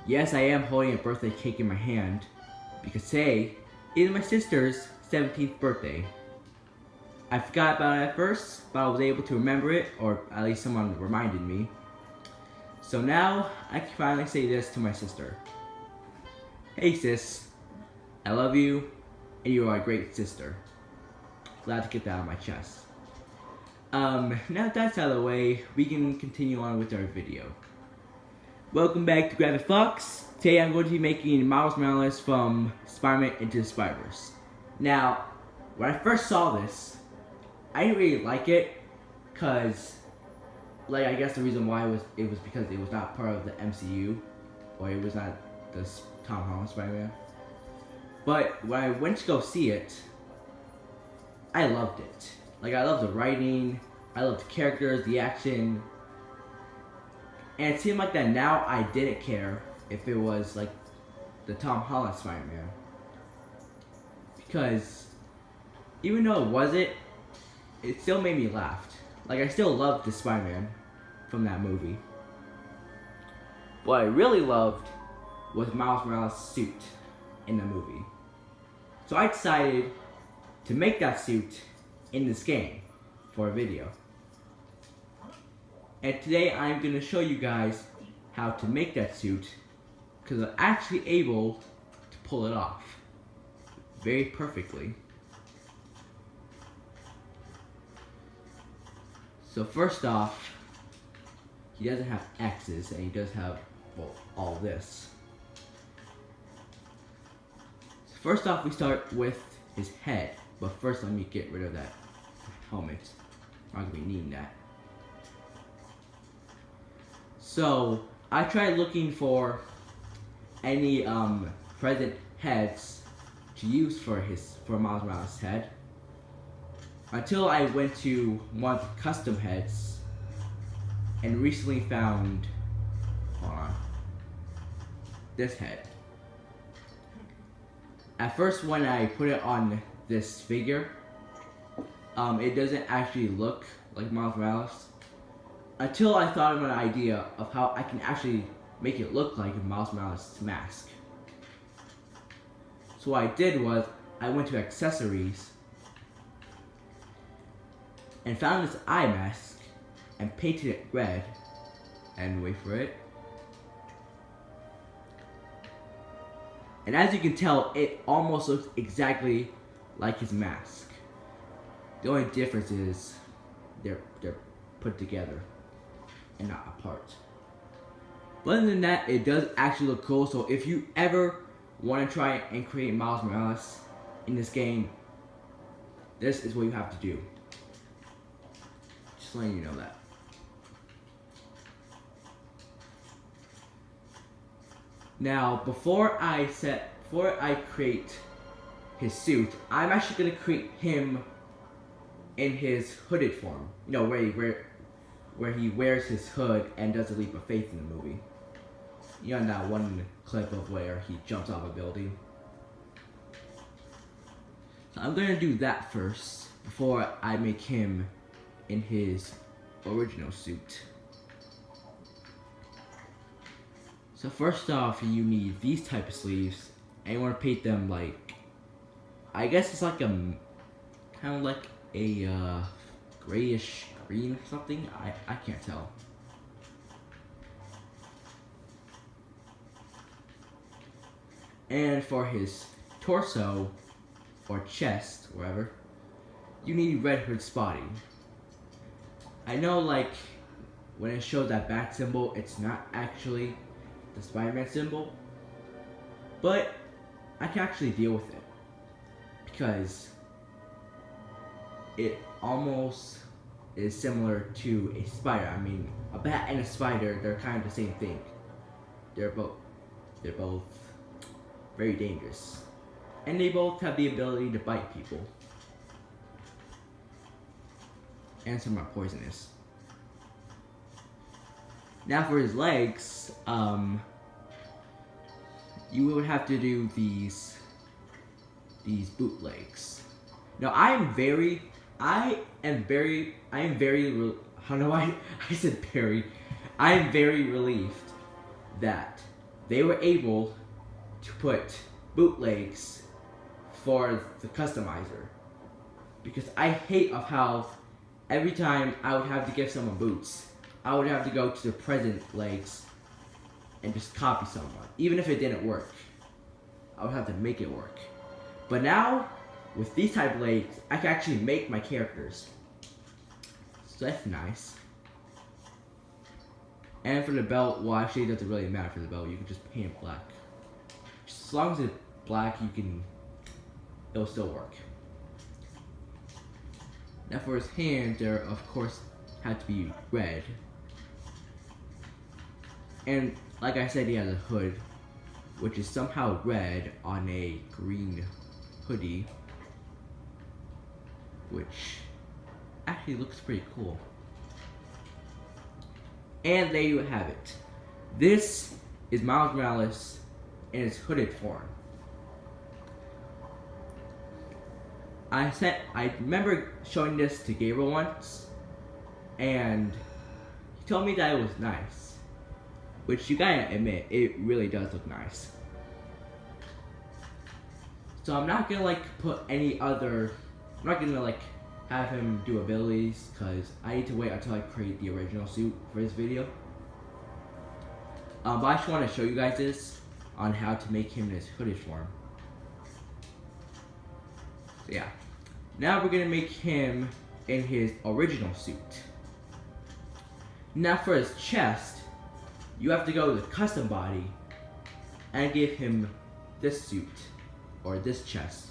Yes, I am holding a birthday cake in my hand because today is my sister's 17th birthday. I forgot about it at first, but I was able to remember it, or at least someone reminded me. So now I can finally say this to my sister. Hey sis, I love you, and you are a great sister. Glad to get that out of my chest. Now that that's out of the way, we can continue on with our video. Welcome back to Graphic Fox. Today I'm going to be making Miles Morales from Spider-Man Into the Spider-Verse. Now, when I first saw this, I didn't really like it, cause, like, I guess the reason why was because it was not part of the MCU, or it was not the Tom Holland Spider-Man. But when I went to go see it, I loved it. Like, I loved the writing, I loved the characters, the action. And it seemed like that now I didn't care if it was like the Tom Holland Spider-Man. Because even though it wasn't, it still made me laugh. Like, I still loved the Spider-Man from that movie. What I really loved was Miles Morales' suit in the movie. So I decided to make that suit in this game for a video. And today I'm going to show you guys how to make that suit, because I'm actually able to pull it off very perfectly. So first off, he doesn't have X's, and he does have, well, all this. So first off, we start with his head, but first let me get rid of that helmet. I'm not going to be needing that. So I tried looking for any present heads to use for Miles Morales' head, until I went to one of the custom heads and recently found, hold on, this head. At first, when I put it on this figure, it doesn't actually look like Miles Morales, until I thought of an idea of how I can actually make it look like Miles Morales' mask. So what I did was, I went to accessories and found this eye mask and painted it red, and wait for it. And as you can tell, it almost looks exactly like his mask. The only difference is they're put together and not apart. But other than that, it does actually look cool. So if you ever want to try and create Miles Morales in this game, this is what you have to do. Just letting you know that. Now, before I create his suit, I'm actually gonna create him in his hooded form. You know, where he wears his hood and does a leap of faith in the movie. You know that one clip of where he jumps off a building. So I'm gonna do that first before I make him in his original suit. So first off, you need these type of sleeves, and you want to paint them like, I guess it's like a kind of like a grayish green or something. I can't tell. And for his torso or chest, wherever, you need Red Hood spotting. I know, like, when it shows that back symbol, it's not actually the Spider-Man symbol, but I can actually deal with it because it almost is similar to a spider. I mean, a bat and a spider, they're kind of the same thing. They're both very dangerous, and they both have the ability to bite people, and some are poisonous. Now for his legs, you would have to do these bootlegs. Now I am very, I am very, I don't know why I said very. I am very relieved that they were able to put bootlegs for the customizer. Because I hate of how every time I would have to give someone boots, I would have to go to the present legs and just copy someone. Even if it didn't work, I would have to make it work. But now, with these type of legs, I can actually make my characters. So that's nice. And for the belt, well, actually it doesn't really matter for the belt. You can just paint it black. Just as long as it's black, it'll still work. Now for his hand, there of course had to be red. And like I said, he has a hood, which is somehow red on a green hoodie, which actually looks pretty cool. And there you have it. This is Miles Morales in its hooded form. I remember showing this to Gabriel once, and he told me that it was nice. Which you gotta admit, it really does look nice. So I'm not gonna put any other, I'm not gonna have him do abilities, because I need to wait until I create the original suit for this video. But I just want to show you guys this on how to make him in his hooded form. So yeah, now we're gonna make him in his original suit. Now for his chest, you have to go to the custom body and give him this suit, or this chest.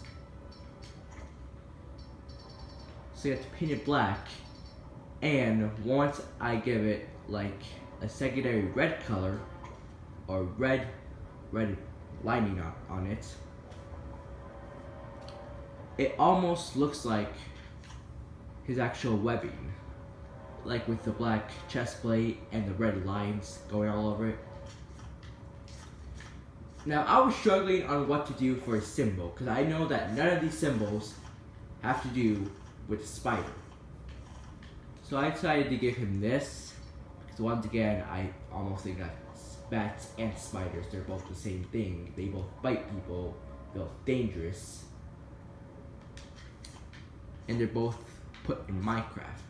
So you have to paint it black, and once I give it a secondary red color, or red lining on it, it almost looks like his actual webbing. With the black chest plate and the red lines going all over it. Now I was struggling on what to do for a symbol, because I know that none of these symbols have to do with a spider. So I decided to give him this, because once again, I almost think that bats and spiders, they're both the same thing. They both bite people, they're both dangerous, and they're both put in Minecraft.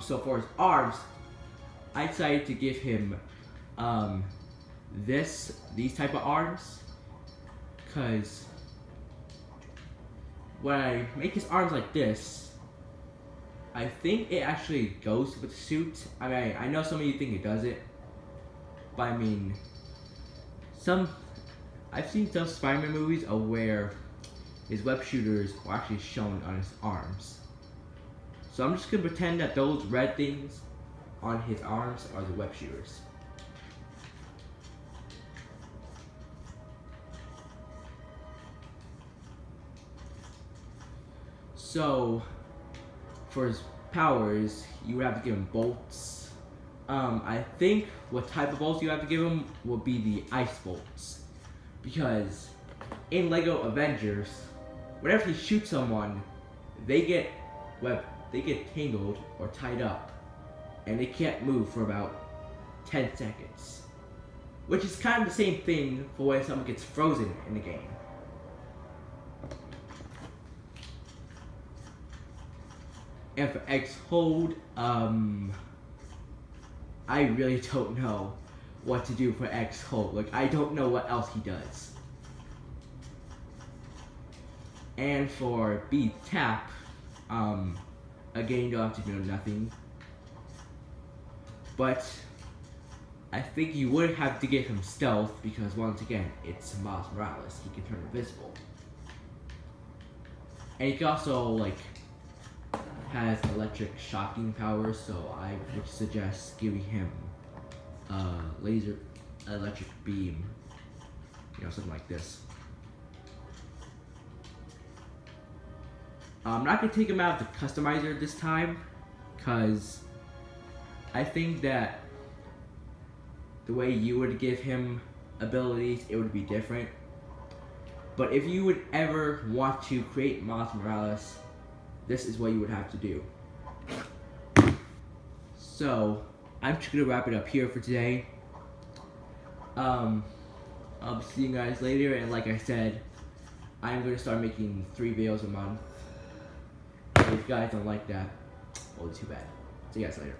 So for his arms, I decided to give him these type of arms, because when I make his arms like this, I think it actually goes with the suit. I mean, I know some of you think it doesn't, but I mean, I've seen some Spider-Man movies where his web shooters are actually shown on his arms. So I'm just gonna pretend that those red things on his arms are the web shooters. So for his powers, you would have to give him bolts. I think what type of bolts you have to give him will be the ice bolts, because in Lego Avengers, whenever he shoots someone, they get tangled or tied up, and they can't move for about 10 seconds. Which is kind of the same thing for when someone gets frozen in the game. And for X Hold, I really don't know what to do for X Hold. I don't know what else he does. And for B Tap, again, you don't have to do nothing. But I think you would have to give him stealth, because once again, it's Miles Morales. He can turn invisible. And he can also has electric shocking powers, so I would suggest giving him laser electric beam. Something like this. I'm not gonna take him out of the customizer this time, because I think that the way you would give him abilities, it would be different. But if you would ever want to create Miles Morales, this is what you would have to do. So I'm just gonna wrap it up here for today. I'll be seeing you guys later, and like I said, I'm gonna start making 3 videos a month. If you guys don't like that, well, it's too bad. See you guys later.